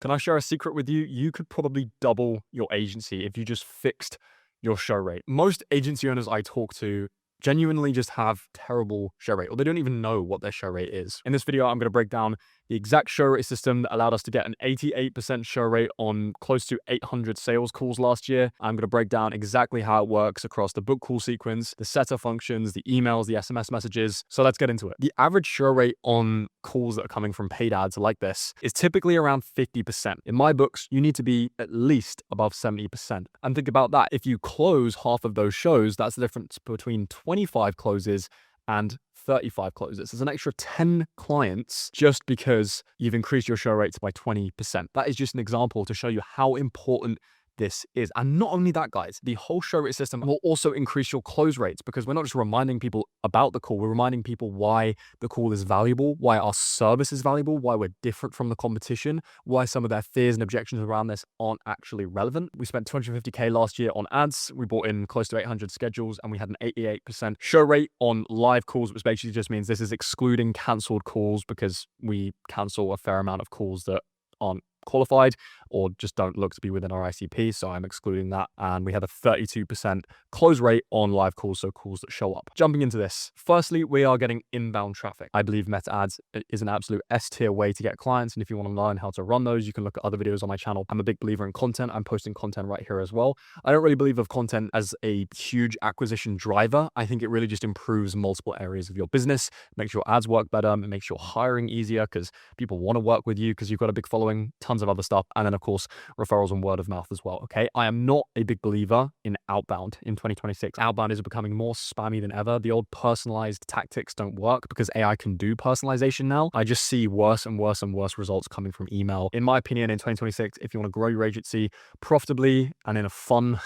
Can I share a secret with you? You could probably double your agency if you just fixed your show rate. Most agency owners I talk to genuinely just have terrible show rate, or they don't even know what their show rate is. In this video, I'm going to break down the exact show rate system that allowed us to get an 88% show rate on close to 800 sales calls last year. I'm going to break down exactly how it works across the book call sequence, the setter functions, the emails, the SMS messages. So let's get into it. The average show rate on calls that are coming from paid ads like this is typically around 50%. In my books, you need to be at least above 70%. And think about that. If you close half of those shows, that's the difference between 25 closes and 35 closes. There's an extra 10 clients just because you've increased your show rates by 20%. That is just an example to show you how important this is. And not only that, guys, the whole show rate system will also increase your close rates, because we're not just reminding people about the call, we're reminding people why the call is valuable, why our service is valuable, why we're different from the competition, why some of their fears and objections around this aren't actually relevant. We spent $250K last year on ads. We brought in close to 800 schedules, and we had an 88% show rate on live calls, which basically just means this is excluding canceled calls, because we cancel a fair amount of calls that aren't qualified or just don't look to be within our ICP, so I'm excluding that. And we had a 32% close rate on live calls, so calls that show up. Jumping into this, firstly, we are getting inbound traffic. I believe Meta Ads is an absolute S-tier way to get clients, and if you want to learn how to run those, you can look at other videos on my channel. I'm a big believer in content. I'm posting content right here as well. I don't really believe of content as a huge acquisition driver. I think it really just improves multiple areas of your business, makes your ads work better, it makes your hiring easier because people want to work with you because you've got a big following, tons of other stuff, and then of course referrals and word of mouth as well. Okay, I am not a big believer in outbound in 2026. Outbound is becoming more spammy than ever. The old personalized tactics don't work because AI can do personalization now. I just see worse and worse and worse results coming from email. In my opinion, in 2026, if you want to grow your agency profitably and in a fun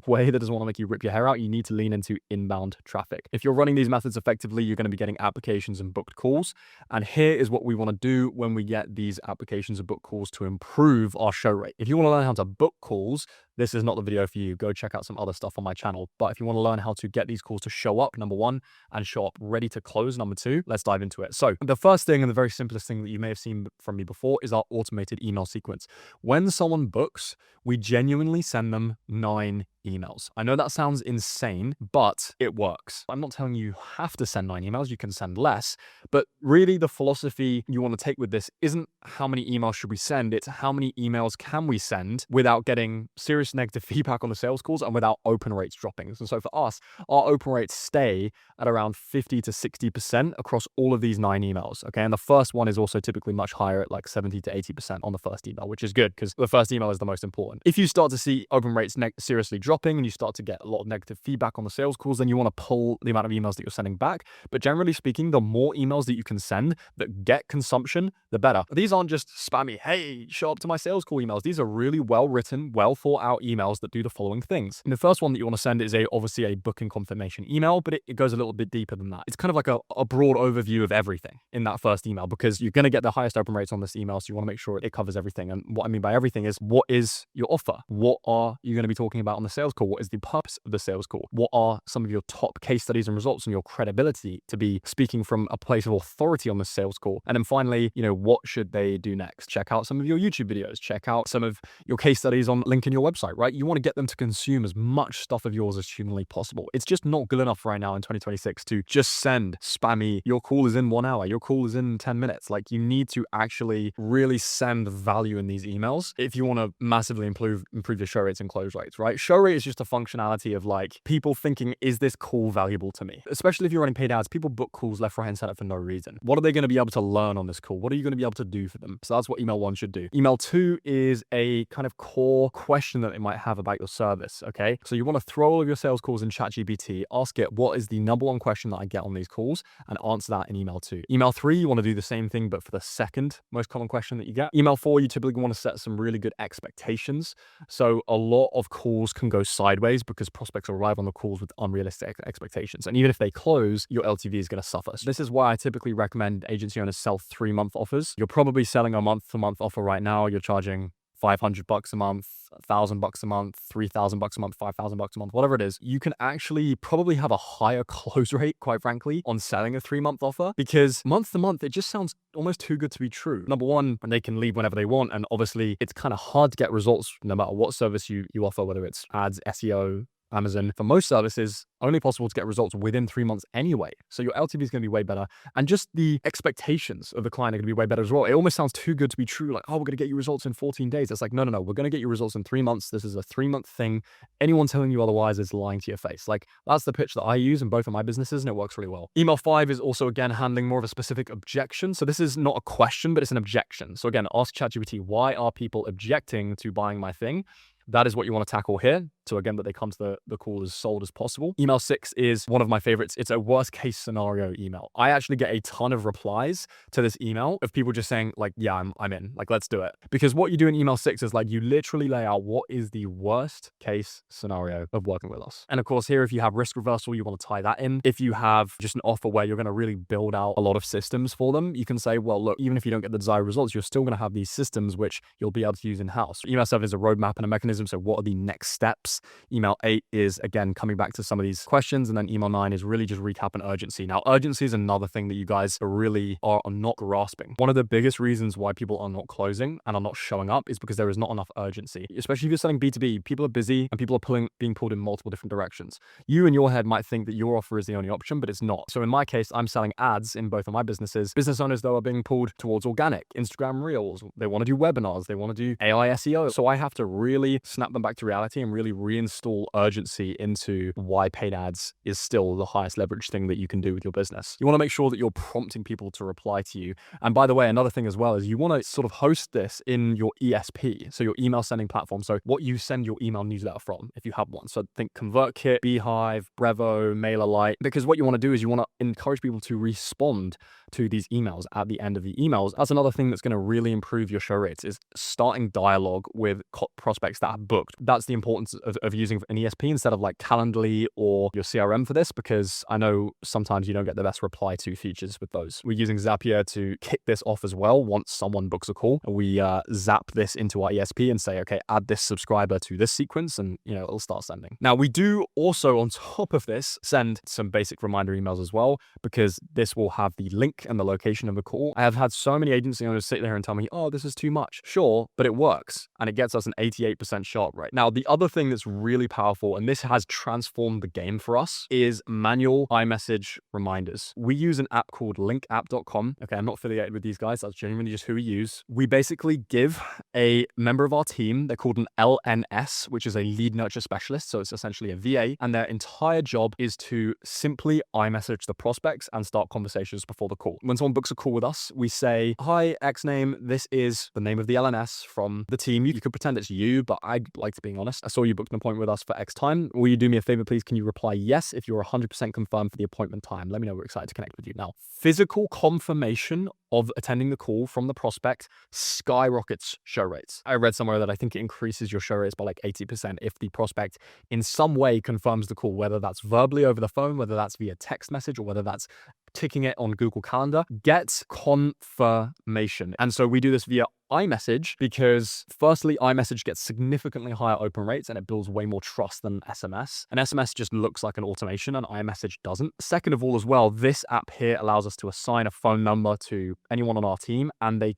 way that doesn't want to make you rip your hair out, you need to lean into inbound traffic. If you're running these methods effectively, you're going to be getting applications and booked calls. And here is what we want to do when we get these applications and booked calls to improve our show rate. If you want to learn how to book calls, this is not the video for you. Go check out some other stuff on my channel. But if you want to learn how to get these calls to show up, number one, and show up ready to close, number two, let's dive into it. So the first thing and the very simplest thing that you may have seen from me before is our automated email sequence. When someone books, we genuinely send them 9 emails. I know that sounds insane, but it works. I'm not telling you have to send 9 emails, you can send less, but really the philosophy you want to take with this isn't how many emails should we send, it's how many emails can we send without getting serious negative feedback on the sales calls and without open rates dropping. And so for us, our open rates stay at around 50 to 60% across all of these 9 emails. Okay, and the first one is also typically much higher at like 70 to 80% on the first email, which is good because the first email is the most important. If you start to see open rates seriously dropping and you start to get a lot of negative feedback on the sales calls, then you want to pull the amount of emails that you're sending back. But generally speaking, the more emails that you can send that get consumption, the better. These aren't just spammy, hey, show up to my sales call emails. These are really well written, well thought out emails that do the following things. And the first one that you want to send is obviously a booking confirmation email, but it goes a little bit deeper than that. It's kind of like a broad overview of everything in that first email, because you're going to get the highest open rates on this email. So you want to make sure it covers everything. And what I mean by everything is, what is your offer? What are you going to be talking about on the sales call? What is the purpose of the sales call? What are some of your top case studies and results and your credibility to be speaking from a place of authority on the sales call? And then finally, what should they do next? Check out some of your YouTube videos, check out some of your case studies on LinqIn your website, right? You want to get them to consume as much stuff of yours as humanly possible. It's just not good enough right now in 2026 to just send spammy, your call is in 1 hour, your call is in 10 minutes. Like, you need to actually really send value in these emails if you want to massively improve your show rates and close rates, right? Show rate is just a functionality of like people thinking, is this call valuable to me? Especially if you're running paid ads, people book calls left, right, and center for no reason. What are they going to be able to learn on this call? What are you going to be able to do for them? So that's what email 1 should do. Email 2 is a kind of core question that they might have about your service, okay? So you want to throw all of your sales calls in ChatGPT, ask it, what is the number 1 question that I get on these calls, and answer that in email 2. Email 3, you want to do the same thing, but for the second most common question that you get. Email 4, you typically want to set some really good expectations. So a lot of calls can go sideways because prospects arrive on the calls with unrealistic expectations. And even if they close, your LTV is going to suffer. So this is why I typically recommend agency owners sell 3-month offers. You're probably selling a month-to-month offer right now. You're charging $500 a month, $1,000 a month, $3,000 a month, $5,000 a month, whatever it is, you can actually probably have a higher close rate, quite frankly, on selling a 3-month offer, because month to month, it just sounds almost too good to be true. Number one, they can leave whenever they want. And obviously it's kind of hard to get results no matter what service you offer, whether it's ads, SEO, Amazon. For most services, only possible to get results within 3 months anyway. So your LTV is going to be way better. And just the expectations of the client are going to be way better as well. It almost sounds too good to be true. Like, oh, we're going to get you results in 14 days. It's like, no. We're going to get you results in 3 months. This is a 3-month thing. Anyone telling you otherwise is lying to your face. Like, that's the pitch that I use in both of my businesses, and it works really well. Email 5 is also, again, handling more of a specific objection. So this is not a question, but it's an objection. So again, ask ChatGPT, why are people objecting to buying my thing? That is what you want to tackle here. So again, that they come to the call as sold as possible. Email 6 is one of my favorites. It's a worst case scenario email. I actually get a ton of replies to this email of people just saying like, yeah, I'm in, like, let's do it. Because what you do in email 6 is like, you literally lay out what is the worst case scenario of working with us. And of course here, if you have risk reversal, you want to tie that in. If you have just an offer where you're going to really build out a lot of systems for them, you can say, well, look, even if you don't get the desired results, you're still going to have these systems which you'll be able to use in-house. Email 7 is a roadmap and a mechanism. So what are the next steps? Email 8 is, again, coming back to some of these questions. And then email 9 is really just recap and urgency. Now, urgency is another thing that you guys really are not grasping. One of the biggest reasons why people are not closing and are not showing up is because there is not enough urgency. Especially if you're selling B2B, people are busy and people are being pulled in multiple different directions. You in your head might think that your offer is the only option, but it's not. So in my case, I'm selling ads in both of my businesses. Business owners, though, are being pulled towards organic, Instagram Reels. They want to do webinars. They want to do AI SEO. So I have to really snap them back to reality and really reinstall urgency into why paid ads is still the highest leverage thing that you can do with your business. You want to make sure that you're prompting people to reply to you. And by the way, another thing as well is you want to sort of host this in your ESP, so your email sending platform. So what you send your email newsletter from, if you have one. So think ConvertKit, Beehive, Brevo, MailerLite, because what you want to do is you want to encourage people to respond to these emails at the end of the emails. That's another thing that's going to really improve your show rates, is starting dialogue with prospects that have booked. That's the importance of using an ESP instead of like Calendly or your CRM for this, because I know sometimes you don't get the best reply to features with those. We're using Zapier to kick this off as well. Once someone books a call, we zap this into our ESP and say, okay, add this subscriber to this sequence, and it'll start sending. Now, we do also, on top of this, send some basic reminder emails as well, because this will have the link and the location of the call. I have had so many agency owners sit there and tell me, oh, this is too much. Sure, but it works, and it gets us an 88% shot rate. Now, the other thing that's really powerful, and this has transformed the game for us, is manual iMessage reminders. We use an app called LinqApp.com. Okay, I'm not affiliated with these guys. That's genuinely just who we use. We basically give a member of our team, they're called an LNS, which is a lead nurture specialist. So it's essentially a VA, and their entire job is to simply iMessage the prospects and start conversations before the call. When someone books a call with us, we say, hi, X name, this is the name of the LNS from the team. You could pretend it's you, but I'd like to be honest. I saw you booked an appointment with us for X time. Will you do me a favor, please? Can you reply yes if you're 100% confirmed for the appointment time? Let me know. We're excited to connect with you. Now, physical confirmation of attending the call from the prospect skyrockets show rates. I read somewhere that I think it increases your show rates by like 80% if the prospect in some way confirms the call, whether that's verbally over the phone, whether that's via text message, or whether that's ticking it on Google Calendar. Get confirmation. And so we do this via iMessage because firstly, iMessage gets significantly higher open rates and it builds way more trust than SMS. And SMS just looks like an automation and iMessage doesn't. Second of all as well, this app here allows us to assign a phone number to anyone on our team, and we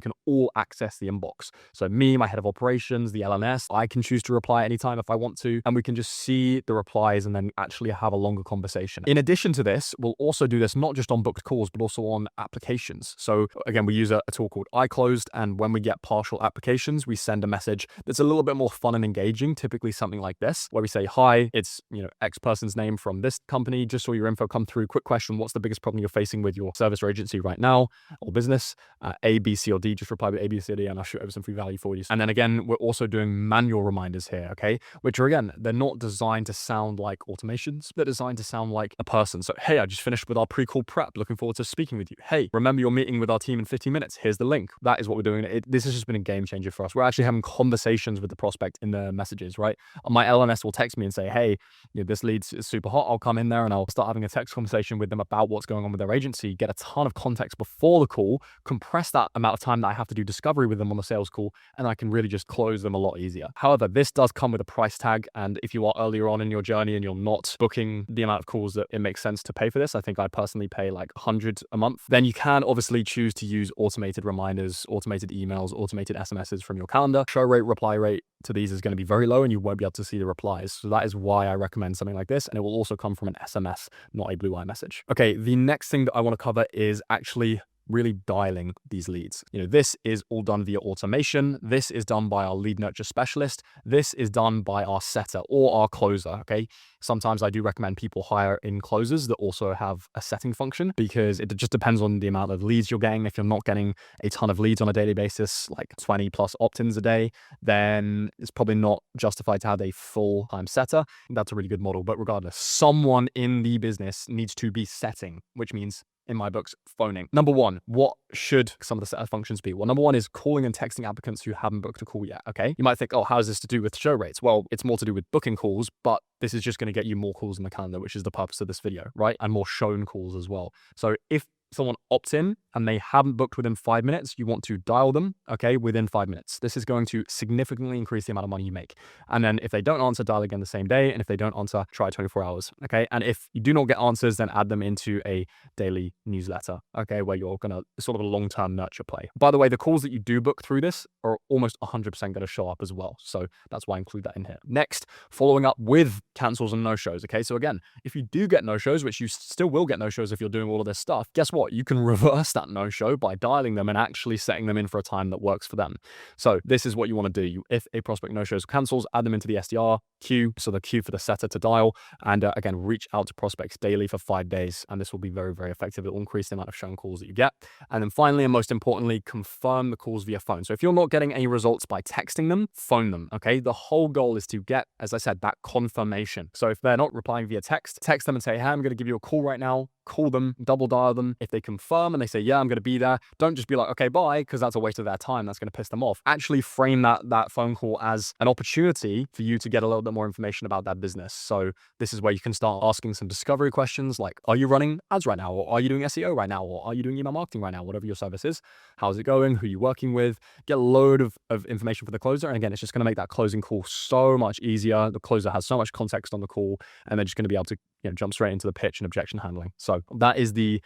can all access the inbox. So me, my head of operations, the LNS, I can choose to reply anytime if I want to, and we can just see the replies and then actually have a longer conversation. In addition to this, we'll also do this not just on booked calls, but also on applications. So again, we use a tool called iClosed, and when we get partial applications, we send a message that's a little bit more fun and engaging, typically something like this, where we say, hi, it's X person's name from this company, just saw your info come through. Quick question, what's the biggest problem you're facing with your service or agency right now or business? A, B, C, or D, just reply with A, B, C, or D, and I'll shoot over some free value for you. And then again, we're also doing manual reminders here, okay? Which are, again, they're not designed to sound like automations. They're designed to sound like a person. So, hey, I just finished with our pre-call call prep. Looking forward to speaking with you. Hey, remember you're meeting with our team in 15 minutes. Here's the link. That is what we're doing. This has just been a game changer for us. We're actually having conversations with the prospect in the messages, right? My LMS will text me and say, hey, this lead is super hot. I'll come in there and I'll start having a text conversation with them about what's going on with their agency, get a ton of context before the call, compress that amount of time that I have to do discovery with them on the sales call, and I can really just close them a lot easier. However, this does come with a price tag. And if you are earlier on in your journey and you're not booking the amount of calls that it makes sense to pay for this, I think I personally pay like 100 a month, then you can obviously choose to use automated reminders, automated emails, automated SMSs from your calendar. Show rate, reply rate to these is going to be very low and you won't be able to see the replies. So that is why I recommend something like this. And it will also come from an SMS, not a blue iMessage. Okay, the next thing that I want to cover is actually really dialing these leads. This is all done via automation. This is done by our lead nurture specialist. This is done by our setter or our closer, okay? Sometimes I do recommend people hire in closers that also have a setting function because it just depends on the amount of leads you're getting. If you're not getting a ton of leads on a daily basis, like 20 plus opt-ins a day, then it's probably not justified to have a full-time setter. That's a really good model. But regardless, someone in the business needs to be setting, which means in my books, phoning. Number one, what should some of the setter functions be? Well, number one is calling and texting applicants who haven't booked a call yet, okay? You might think, oh, how is this to do with show rates? Well, it's more to do with booking calls, but this is just going to get you more calls in the calendar, which is the purpose of this video, right? And more shown calls as well. So if someone opts in and they haven't booked within 5 minutes, you want to dial them, okay, within 5 minutes. This is going to significantly increase the amount of money you make. And then if they don't answer, dial again the same day. And if they don't answer, try 24 hours, okay? And if you do not get answers, then add them into a daily newsletter, okay, where you're going to sort of a long-term nurture play. By the way, the calls that you do book through this are almost 100% going to show up as well. So that's why I include that in here. Next, following up with cancels and no-shows, okay? So again, if you do get no-shows, which you still will get no-shows if you're doing all of this stuff, guess what? You can reverse that no-show by dialing them and actually setting them in for a time that works for them. So this is what you want to do. If a prospect no-shows cancels, add them into the SDR queue, so the queue for the setter to dial, and again, reach out to prospects daily for 5 days, and this will be very, very effective. It will increase the amount of shown calls that you get. And then finally, and most importantly, confirm the calls via phone. So if you're not getting any results by texting them, phone them, okay? The whole goal is to get, as I said, that confirmation. So if they're not replying via text them and say, hey, I'm going to give you a call right now. Call them, double dial them. If they confirm and they say, yeah, I'm going to be there, don't just be like, okay, bye, because that's a waste of their time. That's going to piss them off. Actually frame that phone call as an opportunity for you to get a little bit more information about that business. So this is where you can start asking some discovery questions like, are you running ads right now? Or are you doing SEO right now? Or are you doing email marketing right now? Whatever your service is. How's it going? Who are you working with? Get a load of information for the closer. And again, it's just going to make that closing call so much easier. The closer has so much context on the call, and they're just going to be able to jump straight into the pitch and objection handling. So that is the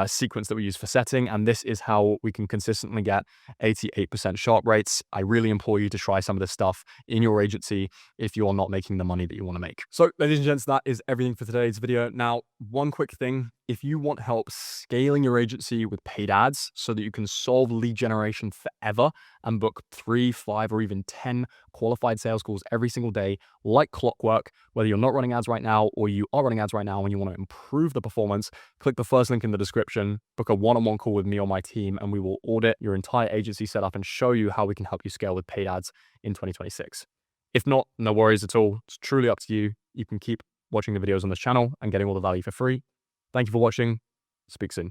sequence that we use for setting. And this is how we can consistently get 88% sharp rates. I really implore you to try some of this stuff in your agency if you're not making the money that you want to make. So ladies and gents, that is everything for today's video. Now, one quick thing. If you want help scaling your agency with paid ads so that you can solve lead generation forever and book 3, 5, or even 10 qualified sales calls every single day, like clockwork, whether you're not running ads right now or you are running ads right now and you want to improve the performance, click the first link in the description, book a one-on-one call with me or my team, and we will audit your entire agency setup and show you how we can help you scale with paid ads in 2026. If not, no worries at all. It's truly up to you. You can keep watching the videos on this channel and getting all the value for free. Thank you for watching. Speak soon.